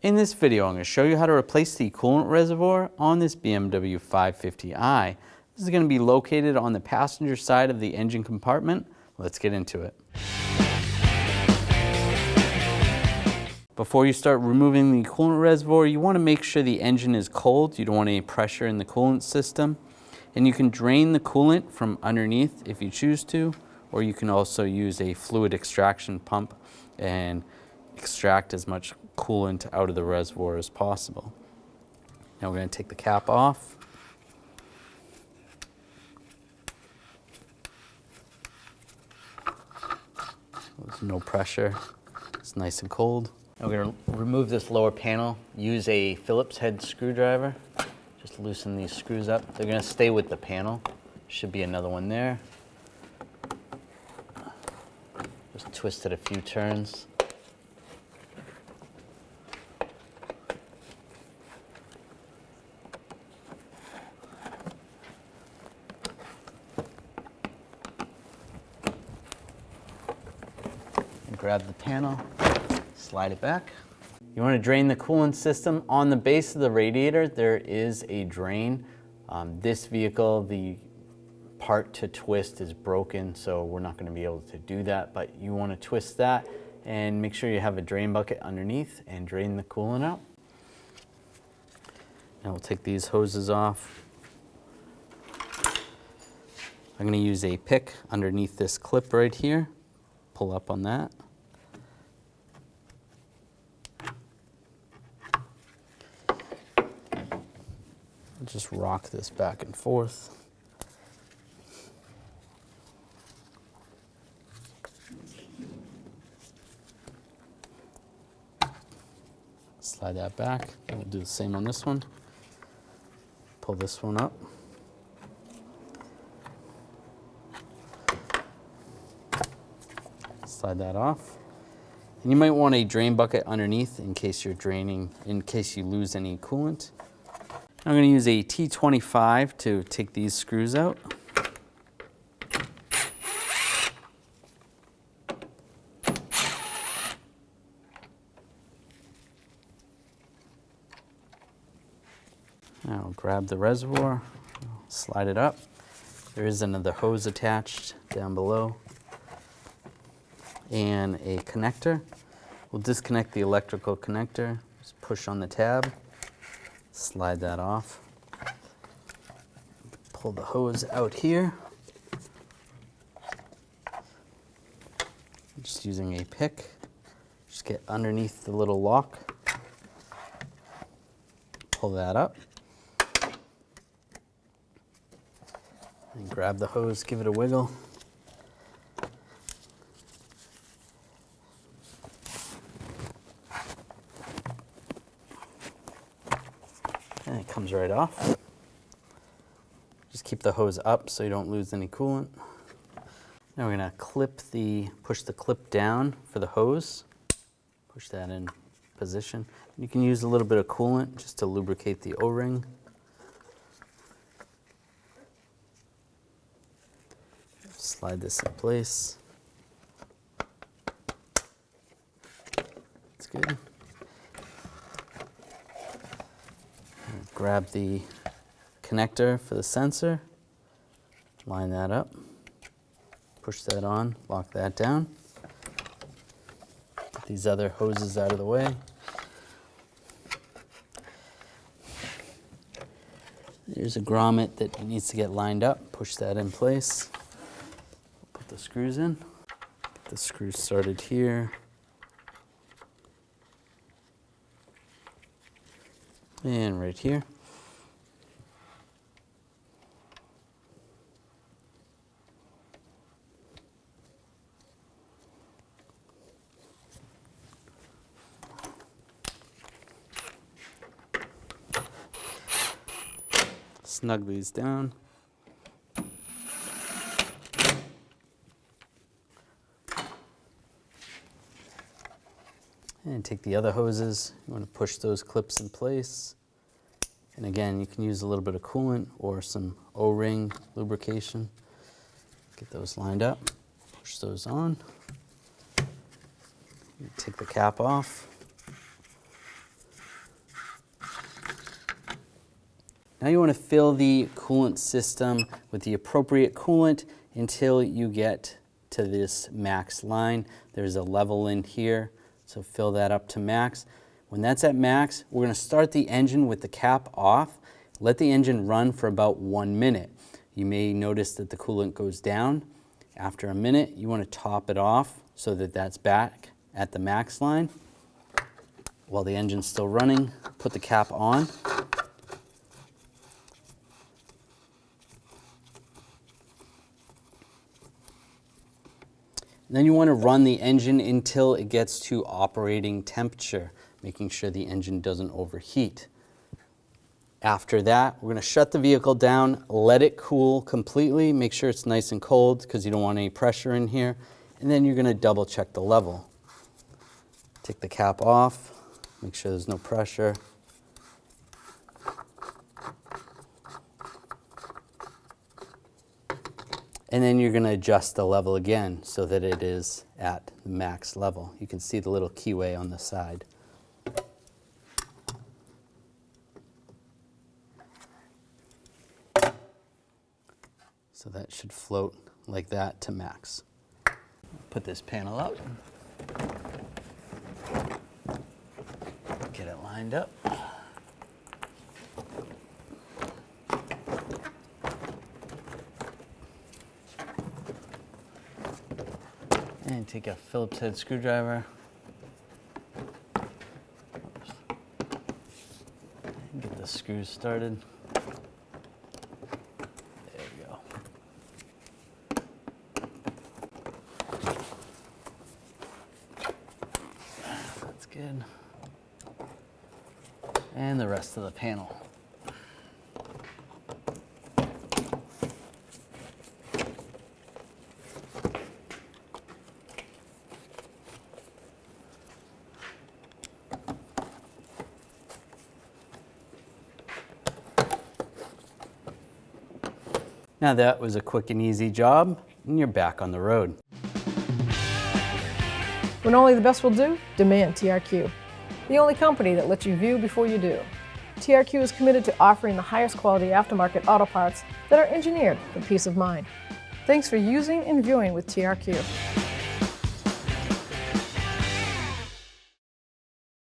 In this video, I'm going to show you how to replace the coolant reservoir on this BMW 550i. This is going to be located on the passenger side of the engine compartment. Let's get into it. Before you start removing the coolant reservoir, you want to make sure the engine is cold. You don't want any pressure in the coolant system. And you can drain the coolant from underneath if you choose to, or you can also use a fluid extraction pump and extract as much coolant out of the reservoir as possible. Now we're going to take the cap off. There's no pressure. It's nice and cold. Now we're going to remove this lower panel. Use a Phillips head screwdriver. Just loosen these screws up. They're going to stay with the panel. Should be another one there. Just twist it a few turns. Grab the panel, slide it back. You want to drain the coolant system. On the base of the radiator, there is a drain. This vehicle, the part to twist is broken, so we're not going to be able to do that, but you want to twist that and make sure you have a drain bucket underneath and drain the coolant out. Now we'll take these hoses off. I'm going to use a pick underneath this clip right here. Pull up on that. Just rock this back and forth. Slide that back. And we'll do the same on this one. Pull this one up. Slide that off. And you might want a drain bucket underneath in case you're draining, in case you lose any coolant. I'm going to use a T25 to take these screws out. Now grab the reservoir, slide it up. There is another hose attached down below and a connector. We'll disconnect the electrical connector, just push on the tab. Slide that off. Pull the hose out here. Just using a pick. Just get underneath the little lock. Pull that up. And grab the hose, give it a wiggle. And it comes right off. Just keep the hose up so you don't lose any coolant. Now we're going to push the clip down for the hose. Push that in position. You can use a little bit of coolant just to lubricate the O-ring. Slide this in place. That's good. Grab the connector for the sensor, line that up, push that on, lock that down. Get these other hoses out of the way. There's a grommet that needs to get lined up, push that in place. Put the screws in. Get the screws started here. And right here. Snug these down. And take the other hoses. You want to push those clips in place. And again, you can use a little bit of coolant or some O-ring lubrication. Get those lined up, push those on. Take the cap off. Now you want to fill the coolant system with the appropriate coolant until you get to this max line. There's a level in here, so fill that up to max. When that's at max, we're going to start the engine with the cap off. Let the engine run for about 1 minute. You may notice that the coolant goes down. After a minute, you want to top it off so that that's back at the max line. While the engine's still running, put the cap on. Then you want to run the engine until it gets to operating temperature, making sure the engine doesn't overheat. After that, we're going to shut the vehicle down, let it cool completely, make sure it's nice and cold because you don't want any pressure in here, and then you're going to double check the level. Take the cap off, make sure there's no pressure. And then you're going to adjust the level again so that it is at the max level. You can see the little keyway on the side. So that should float like that to max. Put this panel up. Get it lined up. And take a Phillips head screwdriver. And get the screws started. There we go. That's good. And the rest of the panel. Now that was a quick and easy job, and you're back on the road. When only the best will do, demand TRQ. The only company that lets you view before you do. TRQ is committed to offering the highest quality aftermarket auto parts that are engineered for peace of mind. Thanks for using and viewing with TRQ.